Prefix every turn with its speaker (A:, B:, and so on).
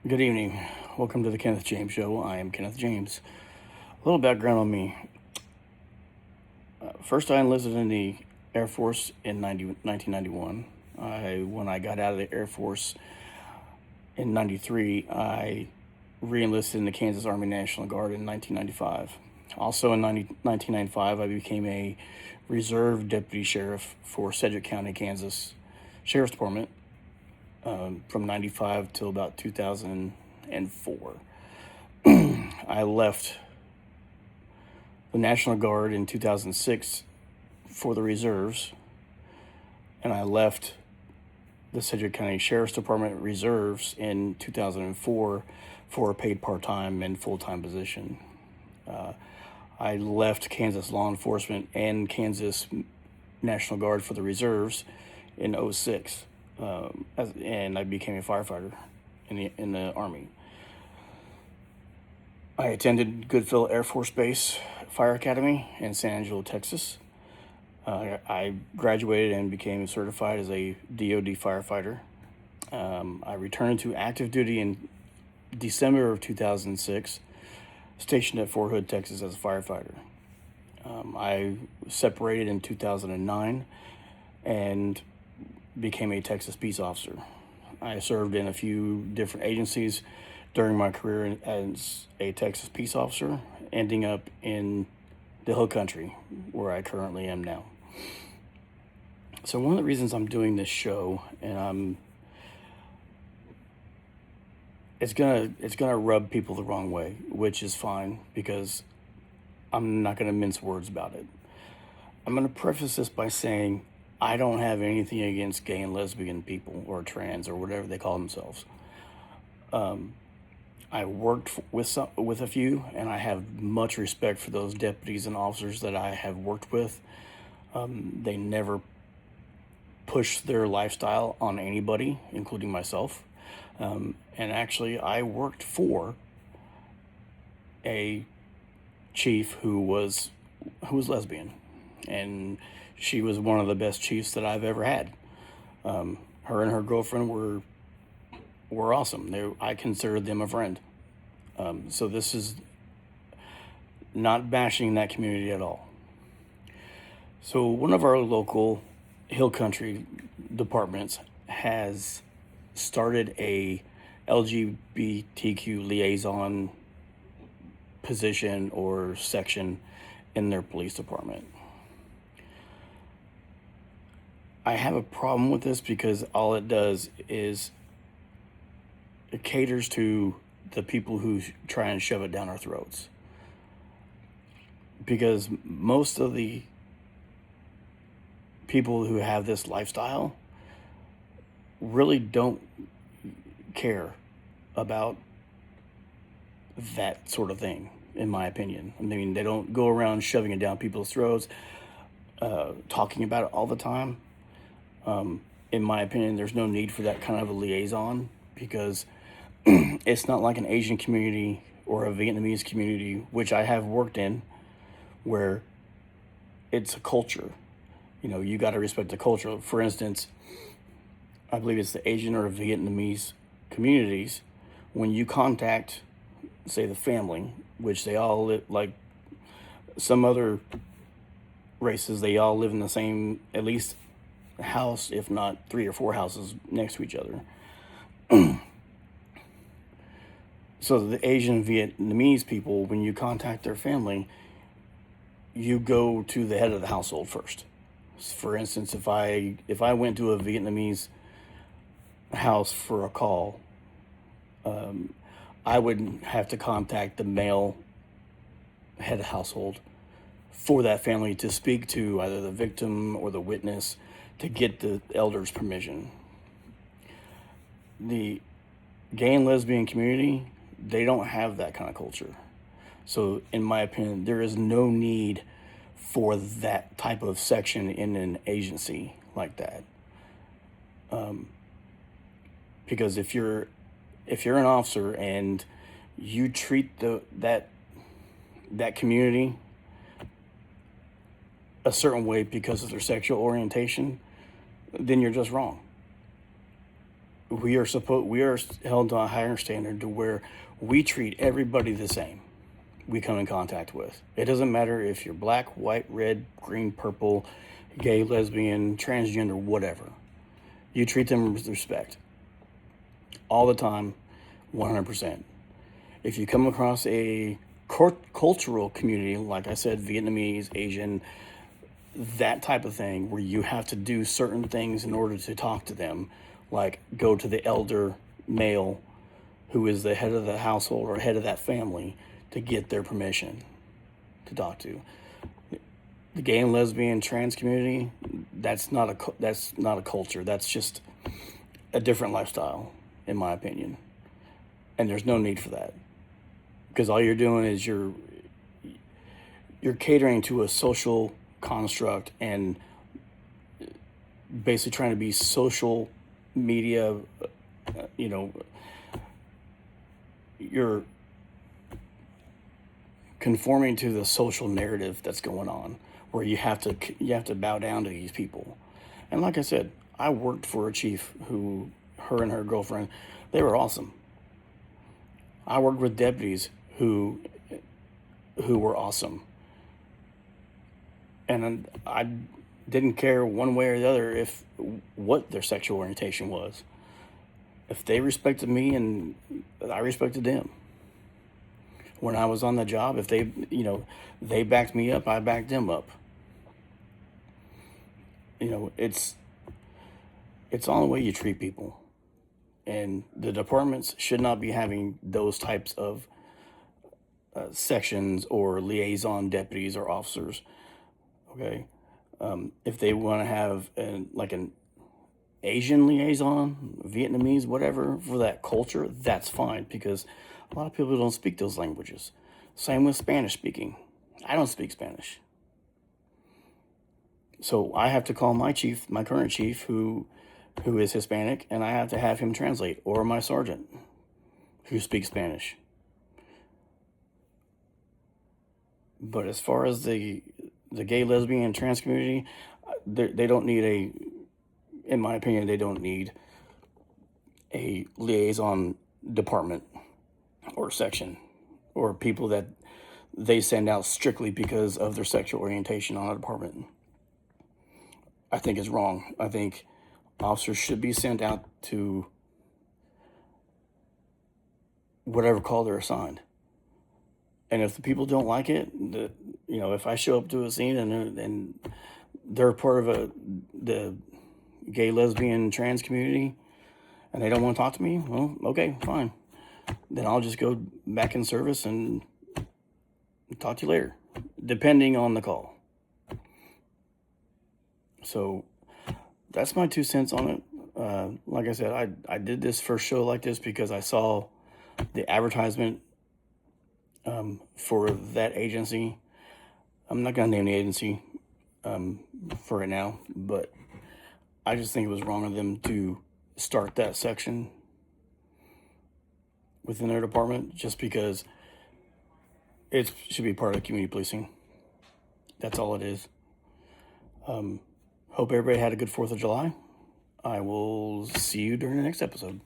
A: Good evening. Welcome to the Kenneth James Show. I am Kenneth James. A little background on me. First, I enlisted in the Air Force in 1991. When I got out of the Air Force in 93, I re-enlisted in the Kansas Army National Guard in 1995. Also in 1995, I became a reserve deputy sheriff for Sedgwick County, Kansas Sheriff's Department from 95 till about 2004. I left the National Guard in 2006 for the reserves, and I left the Sedgwick County Sheriff's Department reserves in 2004 for a paid part-time and full-time position. I left Kansas law enforcement and Kansas National Guard for the reserves in 06, and I became a firefighter in the Army. I attended Goodfield Air Force Base Fire Academy in San Angelo, Texas. I graduated and became certified as a DoD firefighter. I returned to active duty in December of 2006, stationed at Fort Hood, Texas as a firefighter. I separated in 2009 and became a Texas peace officer. I served in a few different agencies during my career as a Texas peace officer, ending up in the Hill Country, where I currently am now. So one of the reasons I'm doing this show, and it's gonna rub people the wrong way, which is fine because I'm not gonna mince words about it. I'm gonna preface this by saying I don't have anything against gay and lesbian people or trans or whatever they call themselves. I worked with a few, and I have much respect for those deputies and officers that I have worked with. They never push their lifestyle on anybody, including myself. And actually, I worked for a chief who was lesbian, and she was one of the best chiefs that I've ever had. Her and her girlfriend were awesome. I considered them a friend. So this is not bashing that community at all. So one of our local Hill Country departments has started a LGBTQ liaison position or section in their police department. I have a problem with this because all it does is it caters to the people who try and shove it down our throats. Because most of the people who have this lifestyle really don't care about that sort of thing, in my opinion. I mean, they don't go around shoving it down people's throats, talking about it all the time. In my opinion, there's no need for that kind of a liaison because it's not like an Asian community or a Vietnamese community, which I have worked in, where it's a culture. You know, you got to respect the culture. For instance, I believe it's the Asian or Vietnamese communities. When you contact, say, the family, which they all live, like some other races, they all live in the same, at least, house, if not 3 or 4 houses next to each other. So the Asian Vietnamese people, when you contact their family, you go to the head of the household first. For instance, if I went to a Vietnamese house for a call, I would have to contact the male head of household for that family to speak to either the victim or the witness to get the elder's permission. The gay and lesbian community, they don't have that kind of culture. So in my opinion, there is no need for that type of section in an agency like that. Because if you're an officer and you treat that community a certain way because of their sexual orientation, then you're just wrong. we are held to a higher standard to where we treat everybody the same we come in contact with. It doesn't matter if you're black, white, red, green, purple, gay, lesbian, transgender, whatever. You treat them with respect all the time, 100%. If you come across a cultural community, like I said, Vietnamese, Asian, that type of thing, where you have to do certain things in order to talk to them, like go to the elder male who is the head of the household or head of that family to get their permission to talk to. The gay and lesbian trans community, that's not a culture. That's just a different lifestyle, in my opinion. And there's no need for that, because all you're doing is you're catering to a social construct and basically trying to be social media. You're conforming to the social narrative that's going on, where you have to bow down to these people. And like I said, I worked for a chief who, her and her girlfriend, they were awesome. I worked with deputies who were awesome. And I didn't care one way or the other what their sexual orientation was. If they respected me and I respected them. When I was on the job, if they backed me up, I backed them up. It's all the way you treat people. And the departments should not be having those types of sections or liaison deputies or officers. Okay, if they want to have an Asian liaison, Vietnamese, whatever, for that culture, that's fine, because a lot of people don't speak those languages. Same with Spanish speaking. I don't speak Spanish. So I have to call my chief, my current chief, who is Hispanic, and I have to have him translate, or my sergeant who speaks Spanish. But as far as the gay, lesbian, and trans community, they don't need in my opinion, they don't need a liaison department or section or people that they send out strictly because of their sexual orientation on a department. I think it's wrong. I think officers should be sent out to whatever call they're assigned. And if the people don't like it, if I show up to a scene and they're part of the gay, lesbian, trans community, and they don't want to talk to me, well, okay, fine. Then I'll just go back in service and talk to you later, depending on the call. So that's my 2 cents on it. Like I said, I did this first show like this because I saw the advertisement for that agency. I'm not going to name the agency for right now, but I just think it was wrong of them to start that section within their department, just because it should be part of community policing. That's all it is. Hope everybody had a good 4th of July. I will see you during the next episode.